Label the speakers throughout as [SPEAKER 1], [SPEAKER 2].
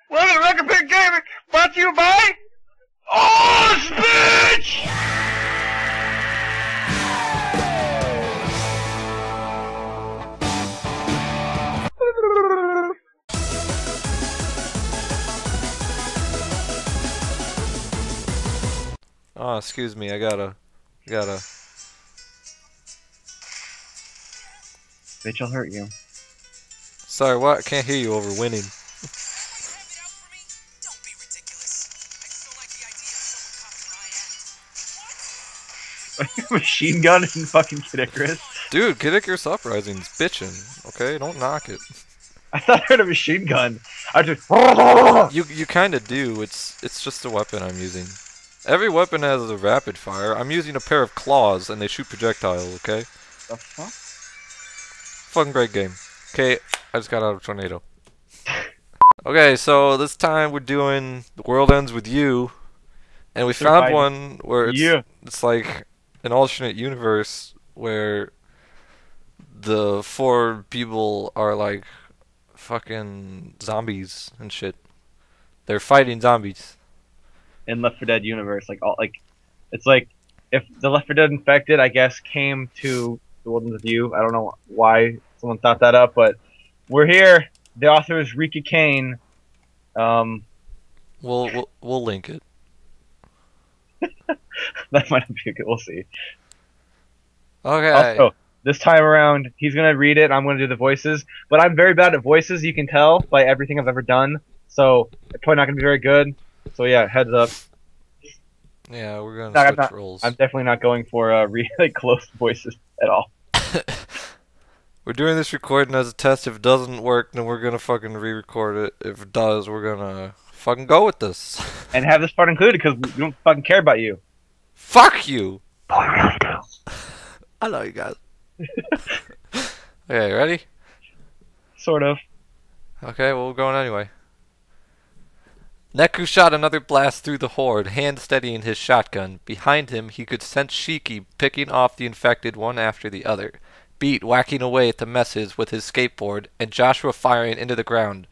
[SPEAKER 1] Welcome to Rocket Pig Gaming, brought to you by Bitch!
[SPEAKER 2] Oh, excuse me, I gotta.
[SPEAKER 1] Bitch, I'll hurt you.
[SPEAKER 2] Sorry, what? I can't hear you over winning.
[SPEAKER 1] Machine gun and fucking Kid Icarus.
[SPEAKER 2] Dude, Kid Icarus Uprising's bitchin', okay? Don't knock it.
[SPEAKER 1] I thought I heard a machine gun. I just.
[SPEAKER 2] You kinda do. It's just a weapon I'm using. Every weapon has a rapid fire. I'm using a pair of claws and they shoot projectiles, okay?
[SPEAKER 1] The fuck?
[SPEAKER 2] Fucking great game. Okay, I just got out of a tornado. Okay, so this time we're doing The World Ends With You. And we found one where it's like an alternate universe where the 4 people are like fucking zombies and shit. They're fighting zombies.
[SPEAKER 1] In Left 4 Dead universe, it's like if the Left 4 Dead infected, I guess, came to The World Ends With You. I don't know why someone thought that up, but we're here. The author is Rika Kane.
[SPEAKER 2] We'll link it.
[SPEAKER 1] That might not be good. We'll see.
[SPEAKER 2] Okay.
[SPEAKER 1] Also, this time around, he's gonna read it. I'm gonna do the voices, but I'm very bad at voices. You can tell by everything I've ever done. So it's probably not gonna be very good. So yeah, heads up.
[SPEAKER 2] Yeah, we're gonna switch roles.
[SPEAKER 1] I'm definitely not going for really close voices at all.
[SPEAKER 2] We're doing this recording as a test. If it doesn't work, then we're gonna fucking re-record it. If it does, we're gonna fucking go with this.
[SPEAKER 1] And have this part included because we don't fucking care about you.
[SPEAKER 2] Fuck you!
[SPEAKER 1] Oh, I really do.
[SPEAKER 2] I love you guys. Okay, ready?
[SPEAKER 1] Sort of.
[SPEAKER 2] Okay, well, we're going anyway. Neku shot another blast through the horde, hand steadying his shotgun. Behind him, he could sense Shiki picking off the infected one after the other. Beat whacking away at the messes with his skateboard, and Joshua firing into the crowd.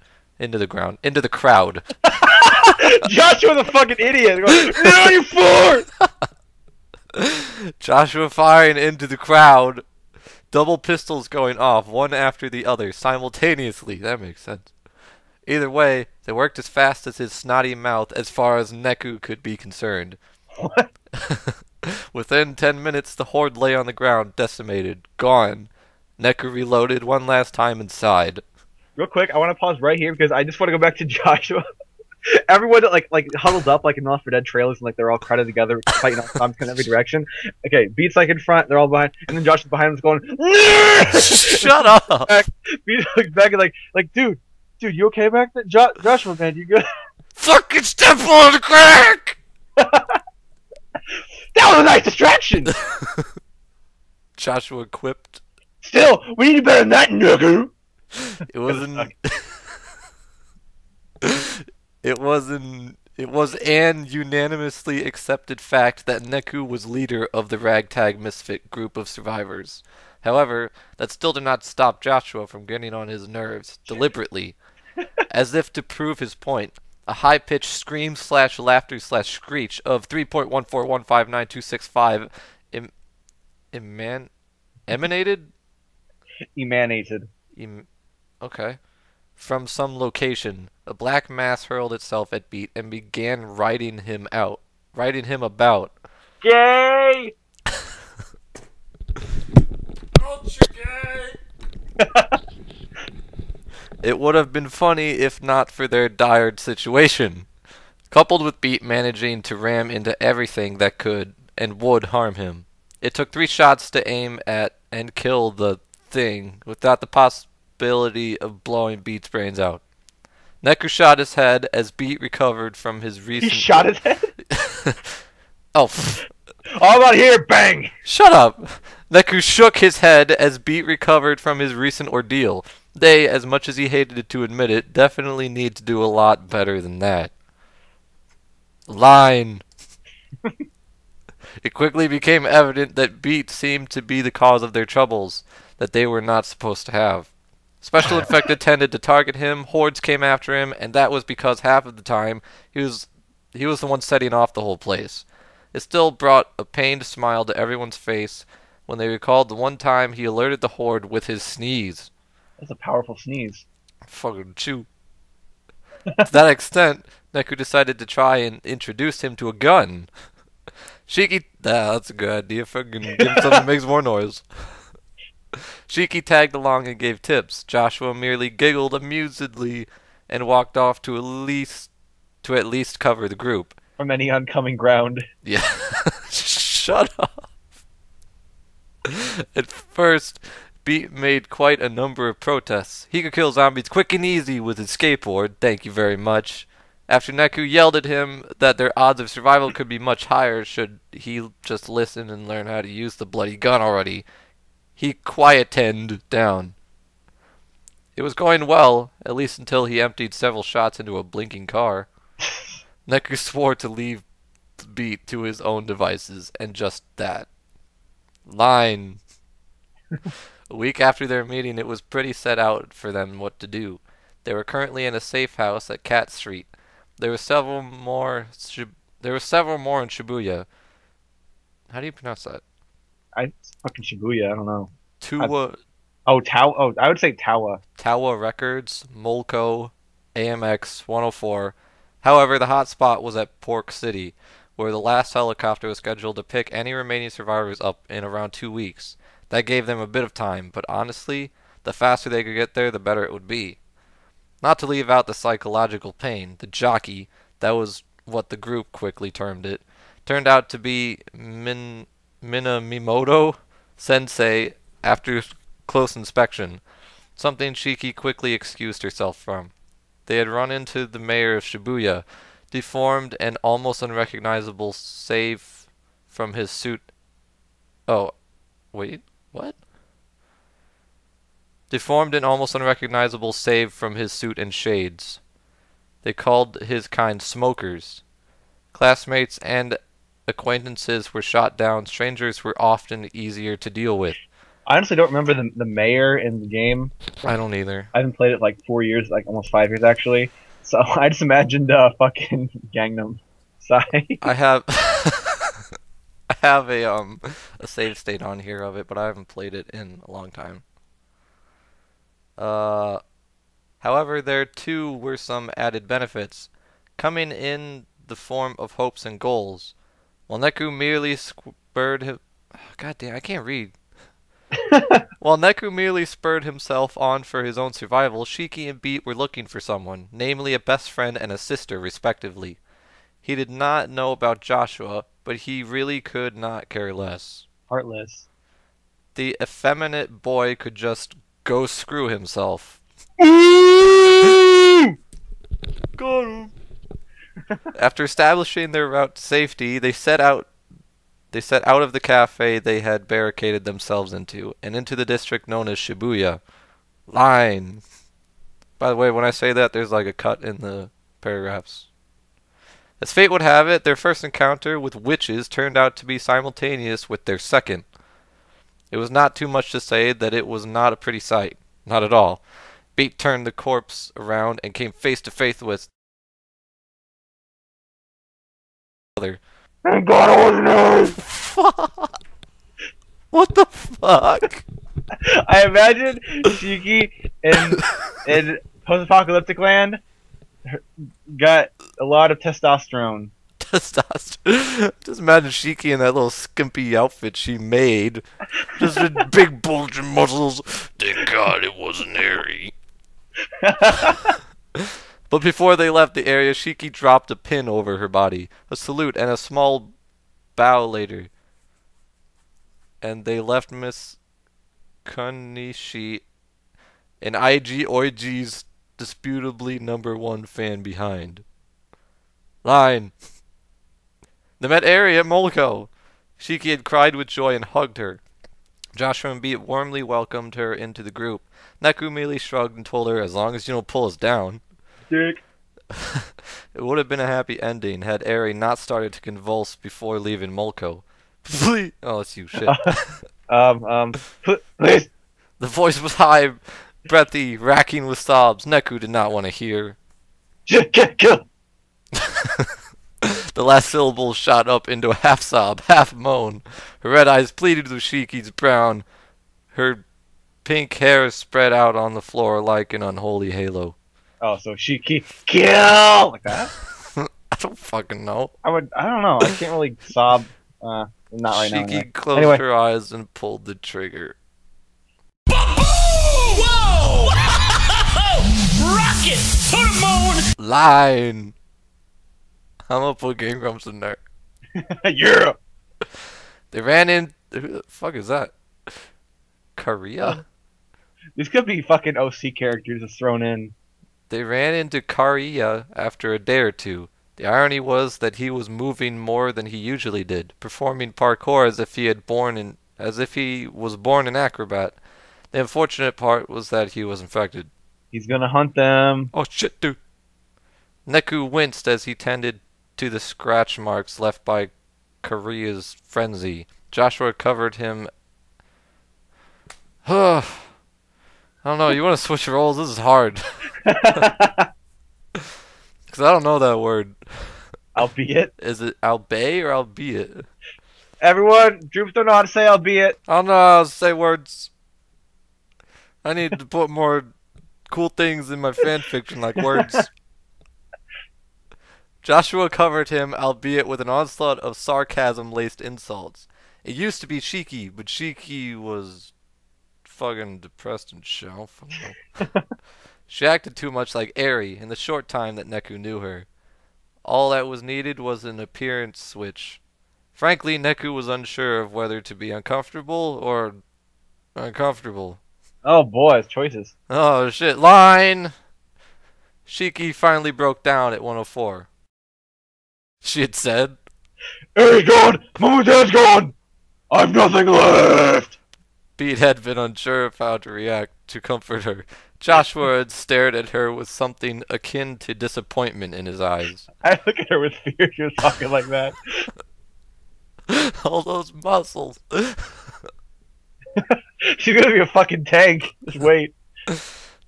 [SPEAKER 1] Joshua's a fucking idiot. Going, no, you fool!
[SPEAKER 2] Joshua firing into the crowd. Double pistols going off, one after the other, simultaneously. That makes sense. Either way, they worked as fast as his snotty mouth as far as Neku could be concerned.
[SPEAKER 1] What?
[SPEAKER 2] Within 10 minutes, the horde lay on the ground, decimated, gone. Neku reloaded one last time and sighed.
[SPEAKER 1] Real quick, I want to pause right here because I just want to go back to Joshua. Everyone like huddled up like in Left 4 Dead trailers and like they're all crowded together, fighting off zombies in every direction. Okay, Beat's like in front, they're all behind, and then Joshua's behind him's going.
[SPEAKER 2] Shut up!
[SPEAKER 1] Beat looks back and like, dude, you okay back there? Joshua, man, you good?
[SPEAKER 2] Fucking step on the crack!
[SPEAKER 1] That was a nice distraction!
[SPEAKER 2] Joshua quipped.
[SPEAKER 1] Still, we need to better than that, nigga!
[SPEAKER 2] It was an unanimously accepted fact that Neku was leader of the ragtag misfit group of survivors. However, that still did not stop Joshua from getting on his nerves, deliberately. As if to prove his point, a high-pitched scream/laughter/screech of 3.14159.265 emanated? Okay. From some location, a black mass hurled itself at Beat and began riding him about.
[SPEAKER 1] Gay!
[SPEAKER 2] Ultra gay! It would have been funny if not for their dire situation, coupled with Beat managing to ram into everything that could and would harm him. It took 3 shots to aim at and kill the thing without the possibility of blowing Beat's brains out. Neku shot his head as Beat recovered from his recent...
[SPEAKER 1] He shot his head?
[SPEAKER 2] Oh.
[SPEAKER 1] All about here, bang!
[SPEAKER 2] Shut up! Neku shook his head as Beat recovered from his recent ordeal. They, as much as he hated to admit it, definitely need to do a lot better than that. Line. It quickly became evident that Beat seemed to be the cause of their troubles that they were not supposed to have. Special infected tended to target him, hordes came after him, and that was because half of the time he was the one setting off the whole place. It still brought a pained smile to everyone's face when they recalled the one time he alerted the horde with his sneeze.
[SPEAKER 1] That's a powerful sneeze.
[SPEAKER 2] Fucking chew. To that extent, Neku decided to try and introduce him to a gun. Shiki, that's a good idea. Fucking give him something that makes more noise. Shiki tagged along and gave tips. Joshua merely giggled amusedly and walked off to at least cover the group.
[SPEAKER 1] From any oncoming ground.
[SPEAKER 2] Yeah. Shut up. At first, Beat made quite a number of protests. He could kill zombies quick and easy with his skateboard, thank you very much. After Neku yelled at him that their odds of survival could be much higher should he just listen and learn how to use the bloody gun already, he quietened down. It was going well, at least until he emptied several shots into a blinking car. Neku swore to leave Beat to his own devices, and just that. Line. A week after their meeting, it was pretty set out for them what to do. They were currently in a safe house at Cat Street. There were several more in Shibuya. How do you pronounce that?
[SPEAKER 1] Fucking Shibuya, I don't know.
[SPEAKER 2] Tawa.
[SPEAKER 1] I would say Tawa.
[SPEAKER 2] Tawa Records, Molko, AMX 104. However, the hot spot was at Pork City, where the last helicopter was scheduled to pick any remaining survivors up in around 2 weeks. That gave them a bit of time, but honestly, the faster they could get there, the better it would be. Not to leave out the psychological pain, the jockey, that was what the group quickly termed it, turned out to be Minamimoto Sensei after close inspection, something Shiki quickly excused herself from. They had run into the mayor of Shibuya, deformed and almost unrecognizable save from his suit. Oh, wait, what? Deformed and almost unrecognizable save from his suit and shades. They called his kind smokers. Classmates and acquaintances were shot down. Strangers were often easier to deal with.
[SPEAKER 1] I honestly don't remember the mayor in the game.
[SPEAKER 2] I don't either.
[SPEAKER 1] I haven't played it like 4 years, like almost 5 years actually. So I just imagined fucking Gangnam Style.
[SPEAKER 2] I have I have a save state on here of it, but I haven't played it in a long time. However, there too were some added benefits, coming in the form of hopes and goals. While Neku merely spurred him, God damn, I can't read. While Neku merely spurred himself on for his own survival, Shiki and Beat were looking for someone, namely a best friend and a sister, respectively. He did not know about Joshua, but he really could not care less.
[SPEAKER 1] Heartless.
[SPEAKER 2] The effeminate boy could just go screw himself. Got him. After establishing their route to safety, they set out of the cafe they had barricaded themselves into, and into the district known as Shibuya. Line. By the way, when I say that, there's like a cut in the paragraphs. As fate would have it, their first encounter with witches turned out to be simultaneous with their second. It was not too much to say that it was not a pretty sight. Not at all. Beat turned the corpse around and came face to face with other.
[SPEAKER 1] Thank God it wasn't her!
[SPEAKER 2] What the fuck?
[SPEAKER 1] I imagine Shiki in post-apocalyptic land got a lot of testosterone.
[SPEAKER 2] Testosterone. Just imagine Shiki in that little skimpy outfit she made. Just with big bulging muscles. Thank God it wasn't hairy. But before they left the area, Shiki dropped a pin over her body, a salute, and a small bow later. And they left Miss Kunishi, an IG Oiji's disputably #1 fan, behind. Line. They met Eri at Molko. Shiki had cried with joy and hugged her. Joshua and Beat warmly welcomed her into the group. Neku merely shrugged and told her, as long as you don't pull us down.
[SPEAKER 1] Dick.
[SPEAKER 2] It would have been a happy ending had Eri not started to convulse before leaving Molko. Please. Oh, that's you. Shit.
[SPEAKER 1] Please.
[SPEAKER 2] The voice was high breathy, racking with sobs Neku did not want to hear.
[SPEAKER 1] Kill.
[SPEAKER 2] The last syllable shot up into a half sob, half moan. Her red eyes pleaded with Shiki's brown. Her pink hair spread out on the floor like an unholy halo.
[SPEAKER 1] Oh, so Shiki, kill! Like that?
[SPEAKER 2] I don't fucking know.
[SPEAKER 1] I don't know. I can't really sob. Not right now.
[SPEAKER 2] Shiki closed her eyes and pulled the trigger.
[SPEAKER 3] Whoa! Rocket to the moon!
[SPEAKER 2] Line! I'm gonna put Game Grumps in there.
[SPEAKER 1] Yeah!
[SPEAKER 2] They ran in. Who the fuck is that? Korea?
[SPEAKER 1] These could be fucking OC characters just thrown in.
[SPEAKER 2] They ran into Korea after a day or two. The irony was that he was moving more than he usually did, performing parkour as if he was born an acrobat. The unfortunate part was that he was infected.
[SPEAKER 1] He's gonna hunt them.
[SPEAKER 2] Oh shit, dude. Neku winced as he tended to the scratch marks left by Korea's frenzy. Joshua covered him. I don't know, you want to switch roles? This is hard. Because I don't know that word.
[SPEAKER 1] Albeit?
[SPEAKER 2] Is it albeit or albeit?
[SPEAKER 1] Everyone, Droops don't know how to say albeit.
[SPEAKER 2] I don't know how to say words. I need to put more cool things in my fanfiction, like words. Joshua covered him, albeit with an onslaught of sarcasm-laced insults. It used to be Shiki, but Shiki was fucking depressed and shallow. She acted too much like Eri in the short time that Neku knew her. All that was needed was an appearance switch. Frankly, Neku was unsure of whether to be uncomfortable or uncomfortable.
[SPEAKER 1] Oh boy, it's choices.
[SPEAKER 2] Oh shit, line! Shiki finally broke down at 104. She had said,
[SPEAKER 1] Eri's gone! Mom and Dad's gone! I've nothing left!
[SPEAKER 2] Pete had been unsure of how to react to comfort her. Joshua had stared at her with something akin to disappointment in his eyes.
[SPEAKER 1] I look at her with fear. She was talking like that.
[SPEAKER 2] All those muscles.
[SPEAKER 1] She's gonna be a fucking tank. Just wait.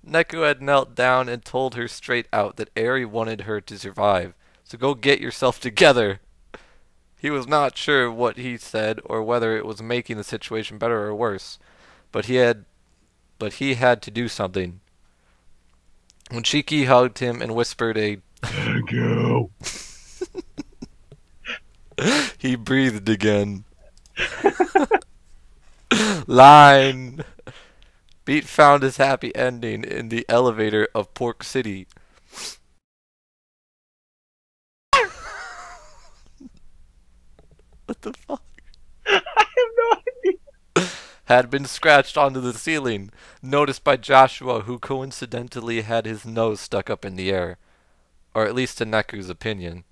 [SPEAKER 2] Neku had knelt down and told her straight out that Eri wanted her to survive. So go get yourself together. He was not sure what he said or whether it was making the situation better or worse, but he had to do something. When Shiki hugged him and whispered a
[SPEAKER 1] "Thank you,"
[SPEAKER 2] he breathed again. Line. Beat found his happy ending in the elevator of Pork City. What the fuck?
[SPEAKER 1] I have no idea.
[SPEAKER 2] Had been scratched onto the ceiling, noticed by Joshua, who coincidentally had his nose stuck up in the air. Or at least in Neku's opinion.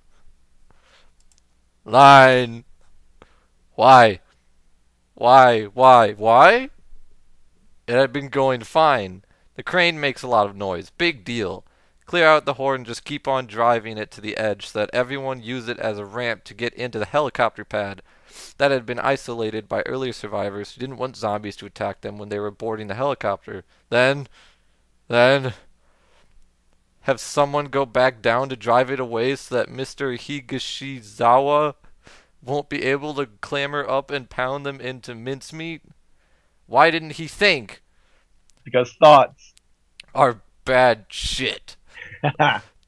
[SPEAKER 2] Line. Why? Why? It had been going fine. The crane makes a lot of noise. Big deal. Clear out the horn and just keep on driving it to the edge so that everyone use it as a ramp to get into the helicopter pad that had been isolated by earlier survivors who didn't want zombies to attack them when they were boarding the helicopter. Then have someone go back down to drive it away so that Mr. Higashizawa won't be able to clamber up and pound them into mincemeat? Why didn't he think?
[SPEAKER 1] Because thoughts
[SPEAKER 2] are bad shit.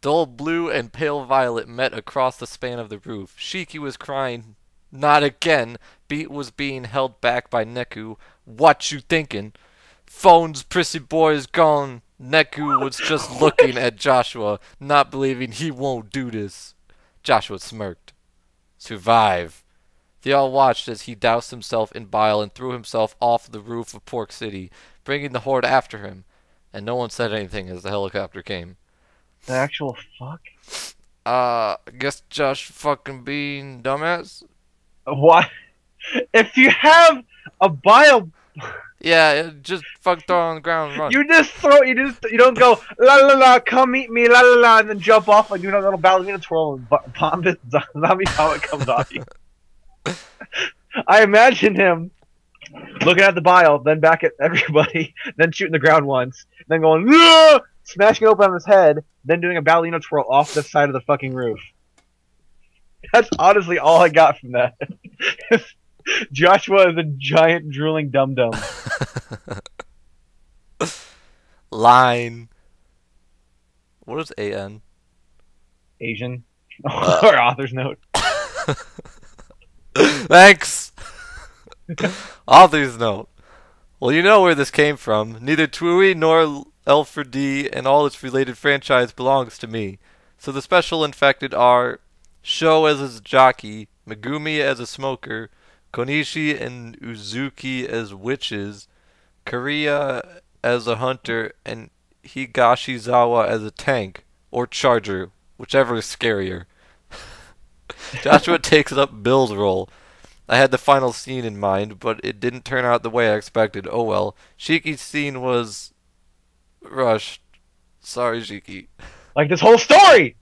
[SPEAKER 2] Dull blue and pale violet met across the span of the roof. Shiki was crying. Not again. Beat was being held back by Neku. What you thinking? Phone's prissy boy is gone. Neku was just looking at Joshua, not believing he won't do this. Joshua smirked. Survive. They all watched as he doused himself in bile and threw himself off the roof of Pork City, bringing the horde after him. And no one said anything as the helicopter came.
[SPEAKER 1] The actual fuck?
[SPEAKER 2] I guess Josh fucking being dumbass?
[SPEAKER 1] What? If you have a bile...
[SPEAKER 2] Yeah, just fuck throw on the ground and run.
[SPEAKER 1] You don't go, la la la, come meet me, la la la, and then jump off and do a little ballerina twirl and bomb this zombie how it comes off you. I imagine him looking at the bile, then back at everybody, then shooting the ground once, then going, "Ugh!" smashing it open on his head, then doing a ballerina twirl off the side of the fucking roof. That's honestly all I got from that. Joshua is a giant drooling dum-dum.
[SPEAKER 2] Line. What is AN?
[SPEAKER 1] Asian. Or author's note.
[SPEAKER 2] Thanks! Author's note. Well, you know where this came from. Neither Tui nor L4D and all its related franchise belongs to me. So the special infected are Sho as a jockey, Megumi as a smoker, Konishi and Uzuki as witches, Kariya as a hunter, and Higashizawa as a tank, or charger, whichever is scarier. Joshua takes up Bill's role. I had the final scene in mind, but it didn't turn out the way I expected. Oh well. Shiki's scene was rushed. Sorry, Shiki.
[SPEAKER 1] Like this whole story!